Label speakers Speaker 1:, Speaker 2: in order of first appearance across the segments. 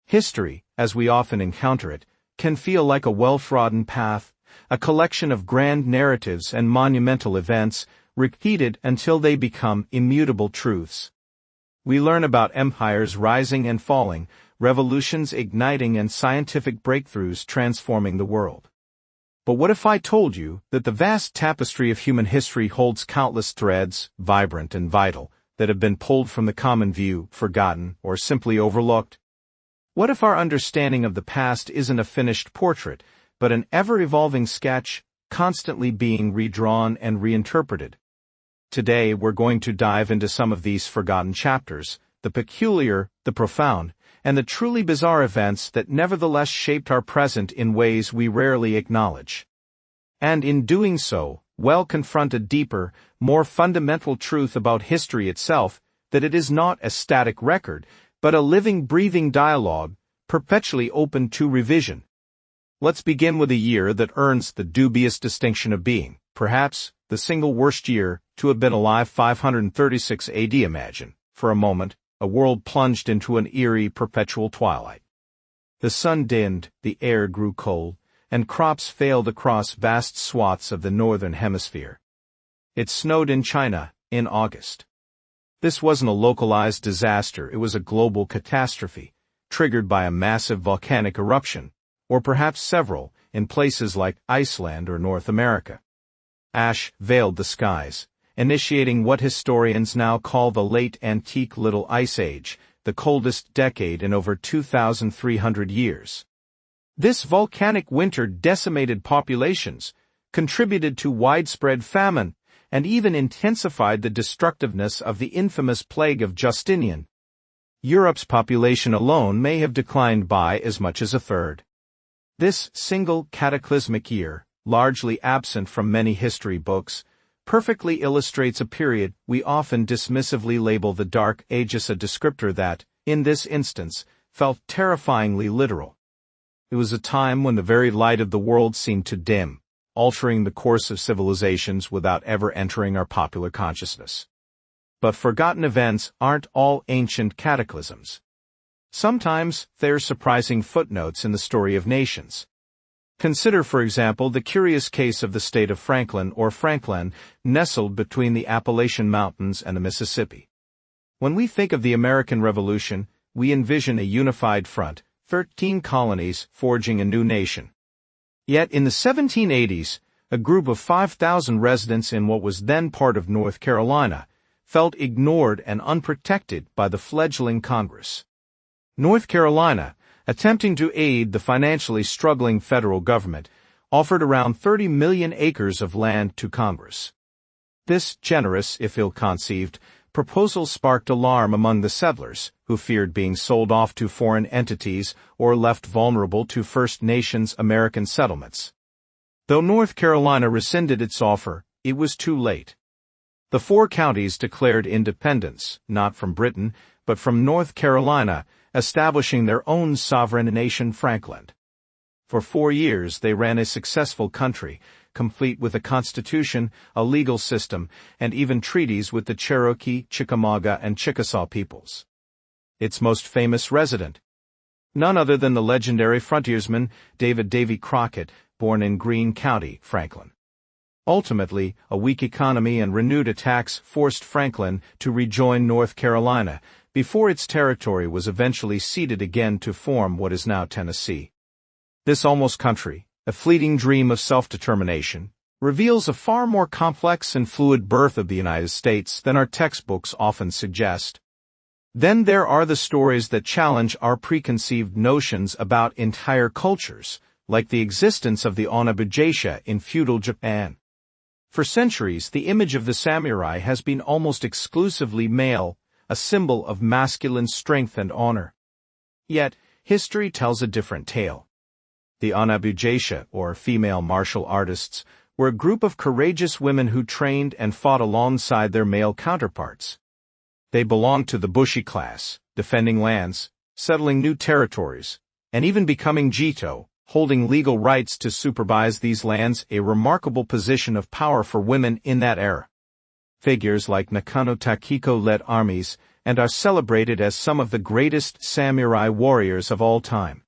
Speaker 1: History, as we often encounter it, can feel like a well-trodden path, a collection of grand narratives and monumental events, repeated until they become immutable truths. We learn about empires rising and falling, revolutions igniting and scientific breakthroughs transforming the world. But what if I told you that the vast tapestry of human history holds countless threads, vibrant and vital, that have been pulled from the common view, forgotten, or simply overlooked? What if our understanding of the past isn't a finished portrait, but an ever-evolving sketch, constantly being redrawn and reinterpreted? Today we're going to dive into some of these forgotten chapters, the peculiar, the profound, and the truly bizarre events that nevertheless shaped our present in ways we rarely acknowledge. And in doing so, confront a deeper, more fundamental truth about history itself, that it is not a static record, but a living, breathing dialogue, perpetually open to revision. Let's begin with a year that earns the dubious distinction of being, perhaps, the single worst year to have been alive. 536 AD. Imagine, for a moment, a world plunged into an eerie, perpetual twilight. The sun dimmed, the air grew cold, and crops failed across vast swaths of the northern hemisphere. It snowed in China, in August. This wasn't a localized disaster, it was a global catastrophe, triggered by a massive volcanic eruption, or perhaps several, in places like Iceland or North America. Ash veiled the skies, initiating what historians now call the late antique Little Ice Age, the coldest decade in over 2,300 years. This volcanic winter decimated populations, contributed to widespread famine, and even intensified the destructiveness of the infamous plague of Justinian. Europe's population alone may have declined by as much as a third. This single cataclysmic year, largely absent from many history books, perfectly illustrates a period we often dismissively label the Dark Ages, a descriptor that, in this instance, felt terrifyingly literal. It was a time when the very light of the world seemed to dim, altering the course of civilizations without ever entering our popular consciousness. But forgotten events aren't all ancient cataclysms. Sometimes they're surprising footnotes in the story of nations. Consider, for example, the curious case of the state of Franklin or Franklin, nestled between the Appalachian Mountains and the Mississippi. When we think of the American Revolution, we envision a unified front, 13 colonies forging a new nation. Yet in the 1780s, a group of 5,000 residents in what was then part of North Carolina felt ignored and unprotected by the fledgling Congress. North Carolina, attempting to aid the financially struggling federal government, offered around 30 million acres of land to Congress. This generous, if ill-conceived, proposal sparked alarm among the settlers, who feared being sold off to foreign entities or left vulnerable to First Nations American settlements. Though North Carolina rescinded its offer, it was too late. The 4 counties declared independence, not from Britain, but from North Carolina, establishing their own sovereign nation, Franklin. For 4 years they ran a successful country, complete with a constitution, a legal system, and even treaties with the Cherokee, Chickamauga, and Chickasaw peoples. Its most famous resident, none other than the legendary frontiersman David Davy Crockett, born in Greene County, Franklin. Ultimately, a weak economy and renewed attacks forced Franklin to rejoin North Carolina, before its territory was eventually ceded again to form what is now Tennessee. This almost country, a fleeting dream of self-determination, reveals a far more complex and fluid birth of the United States than our textbooks often suggest. Then there are the stories that challenge our preconceived notions about entire cultures, like the existence of the Onabujeisha in feudal Japan. For centuries, the image of the samurai has been almost exclusively male, a symbol of masculine strength and honor. Yet, history tells a different tale. The Onabujeisha, or female martial artists, were a group of courageous women who trained and fought alongside their male counterparts. They belonged to the Bushi class, defending lands, settling new territories, and even becoming Jito, holding legal rights to supervise these lands, a remarkable position of power for women in that era. Figures like Nakano Takiko led armies, and are celebrated as some of the greatest samurai warriors of all time.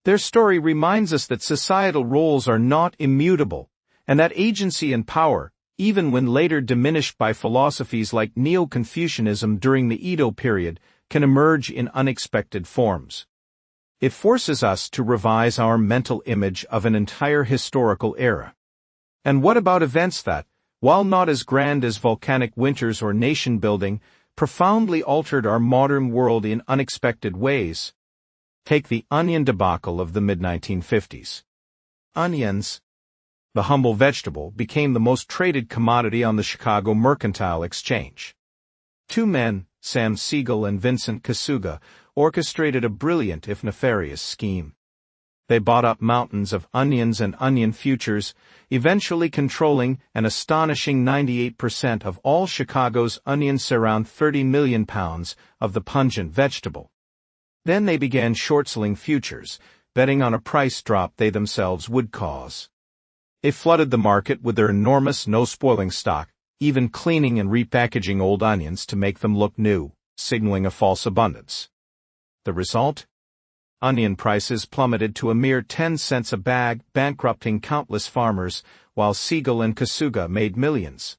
Speaker 1: Their story reminds us that societal roles are not immutable, and that agency and power, even when later diminished by philosophies like Neo-Confucianism during the Edo period, can emerge in unexpected forms. It forces us to revise our mental image of an entire historical era. And what about events that, while not as grand as volcanic winters or nation-building, profoundly altered our modern world in unexpected ways? Take the onion debacle of the mid-1950s. Onions, the humble vegetable, became the most traded commodity on the Chicago Mercantile Exchange. Two men, Sam Siegel and Vincent Kasuga, orchestrated a brilliant if nefarious scheme. They bought up mountains of onions and onion futures, eventually controlling an astonishing 98% of all Chicago's onions, around 30 million pounds of the pungent vegetable. Then they began short-selling futures, betting on a price drop they themselves would cause. They flooded the market with their enormous no-spoiling stock, even cleaning and repackaging old onions to make them look new, signaling a false abundance. The result? Onion prices plummeted to a mere 10 cents a bag, bankrupting countless farmers, while Siegel and Kasuga made millions.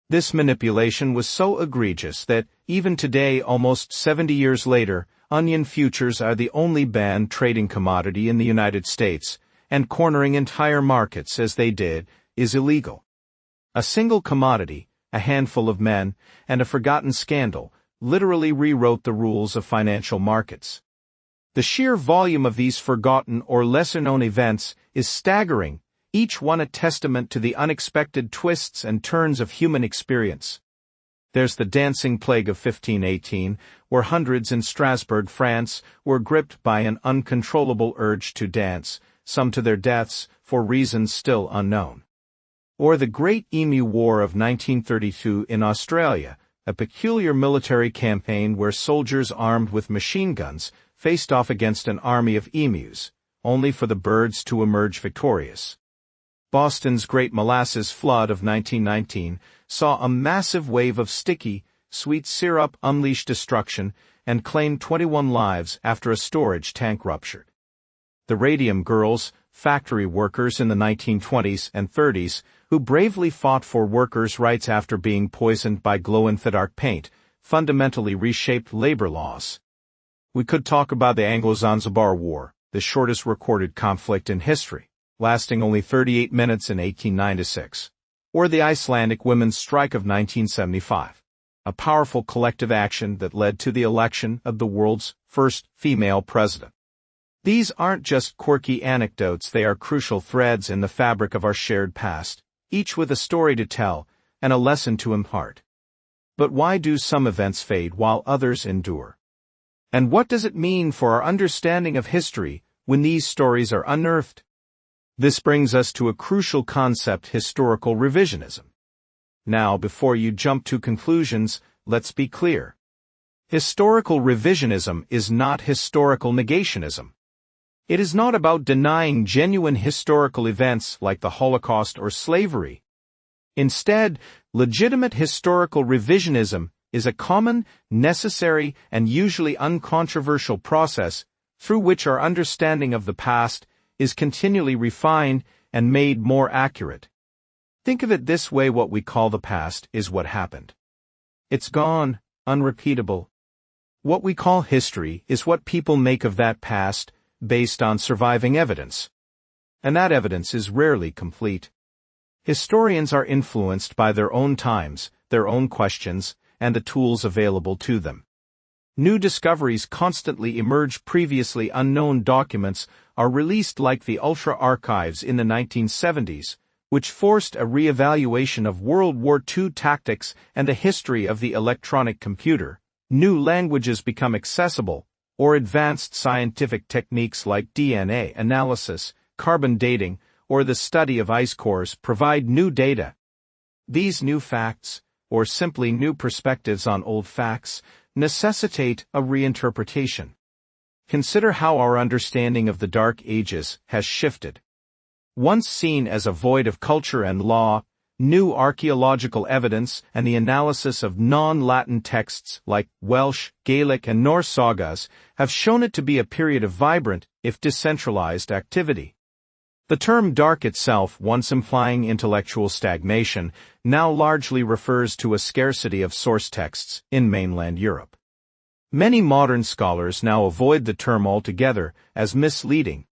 Speaker 1: This manipulation was so egregious that, even today, almost 70 years later, onion futures are the only banned trading commodity in the United States, and cornering entire markets as they did is illegal. A single commodity, a handful of men, and a forgotten scandal literally rewrote the rules of financial markets. The sheer volume of these forgotten or lesser-known events is staggering, each one a testament to the unexpected twists and turns of human experience. There's the dancing plague of 1518, where hundreds in Strasbourg, France, were gripped by an uncontrollable urge to dance, some to their deaths, for reasons still unknown. Or the Great Emu War of 1932 in Australia, a peculiar military campaign where soldiers armed with machine guns faced off against an army of emus, only for the birds to emerge victorious. Boston's Great Molasses Flood of 1919 saw a massive wave of sticky, sweet syrup unleash destruction and claimed 21 lives after a storage tank ruptured. The Radium Girls, factory workers in the 1920s and 30s, who bravely fought for workers' rights after being poisoned by glow-in-the-dark paint, fundamentally reshaped labor laws. We could talk about the Anglo-Zanzibar War, the shortest recorded conflict in history, lasting only 38 minutes in 1896, or the Icelandic women's strike of 1975, a powerful collective action that led to the election of the world's first female president. These aren't just quirky anecdotes, they are crucial threads in the fabric of our shared past, each with a story to tell and a lesson to impart. But why do some events fade while others endure? And what does it mean for our understanding of history when these stories are unearthed? This brings us to a crucial concept: historical revisionism. Now, before you jump to conclusions, let's be clear. Historical revisionism is not historical negationism. It is not about denying genuine historical events like the Holocaust or slavery. Instead, legitimate historical revisionism is a common, necessary, and usually uncontroversial process through which our understanding of the past is continually refined and made more accurate. Think of it this way: what we call the past is what happened. It's gone, unrepeatable. What we call history is what people make of that past based on surviving evidence. And that evidence is rarely complete. Historians are influenced by their own times, their own questions, and the tools available to them. New discoveries constantly emerge. Previously unknown documents are released, like the Ultra Archives in the 1970s, which forced a re-evaluation of World War II tactics and the history of the electronic computer. New languages become accessible, or advanced scientific techniques like DNA analysis, carbon dating, or the study of ice cores provide new data. These new facts, or simply new perspectives on old facts, necessitate a reinterpretation. Consider how our understanding of the Dark Ages has shifted. Once seen as a void of culture and law, new archaeological evidence, and the analysis of non-Latin texts like Welsh, Gaelic, and Norse sagas have shown it to be a period of vibrant, if decentralized, activity. The term dark itself, once implying intellectual stagnation, now largely refers to a scarcity of source texts in mainland Europe. Many modern scholars now avoid the term altogether as misleading.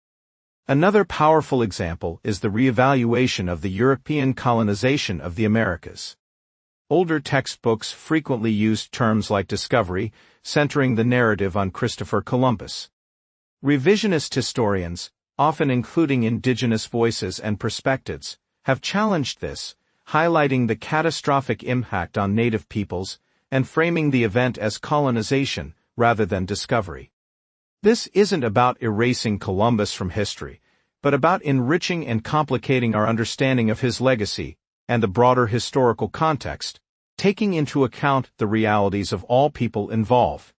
Speaker 1: Another powerful example is the reevaluation of the European colonization of the Americas. Older textbooks frequently used terms like discovery, centering the narrative on Christopher Columbus. Revisionist historians, often including indigenous voices and perspectives, have challenged this, highlighting the catastrophic impact on native peoples and framing the event as colonization rather than discovery. This isn't about erasing Columbus from history, but about enriching and complicating our understanding of his legacy and the broader historical context, taking into account the realities of all people involved.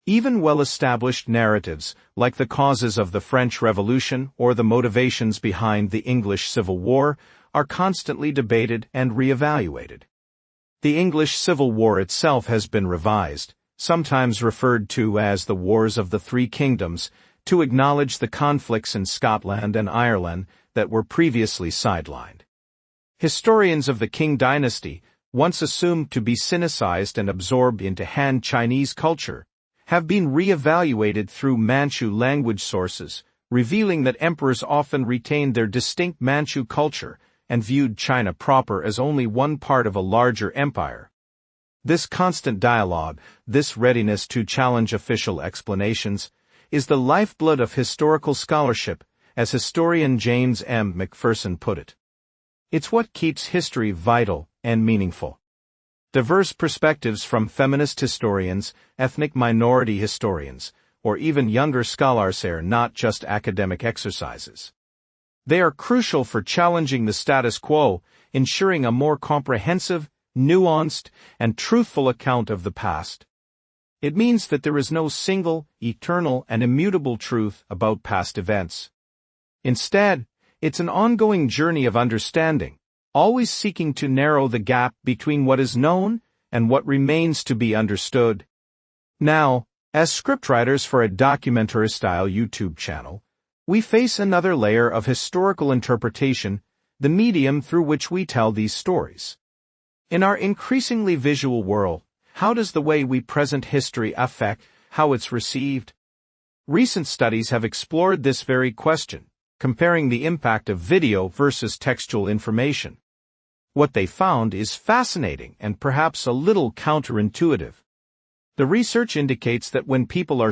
Speaker 1: Even well-established narratives, like the causes of the French Revolution or the motivations behind the English Civil War, are constantly debated and re-evaluated. The English Civil War itself has been revised, sometimes referred to as the Wars of the Three Kingdoms, to acknowledge the conflicts in Scotland and Ireland that were previously sidelined. Historians of the Qing dynasty, once assumed to be sinicized and absorbed into Han Chinese culture, have been re-evaluated through Manchu language sources, revealing that emperors often retained their distinct Manchu culture and viewed China proper as only one part of a larger empire. This constant dialogue, this readiness to challenge official explanations, is the lifeblood of historical scholarship, as historian James M. McPherson put it. It's what keeps history vital and meaningful. Diverse perspectives from feminist historians, ethnic minority historians, or even younger scholars are not just academic exercises. They are crucial for challenging the status quo, ensuring a more comprehensive, nuanced, and truthful account of the past. It means that there is no single, eternal, and immutable truth about past events. Instead, it's an ongoing journey of understanding, always seeking to narrow the gap between what is known and what remains to be understood. Now, as scriptwriters for a documentary-style YouTube channel, we face another layer of historical interpretation, the medium through which we tell these stories. In our increasingly visual world, how does the way we present history affect how it's received? Recent studies have explored this very question, comparing the impact of video versus textual information. What they found is fascinating and perhaps a little counterintuitive. The research indicates that when people are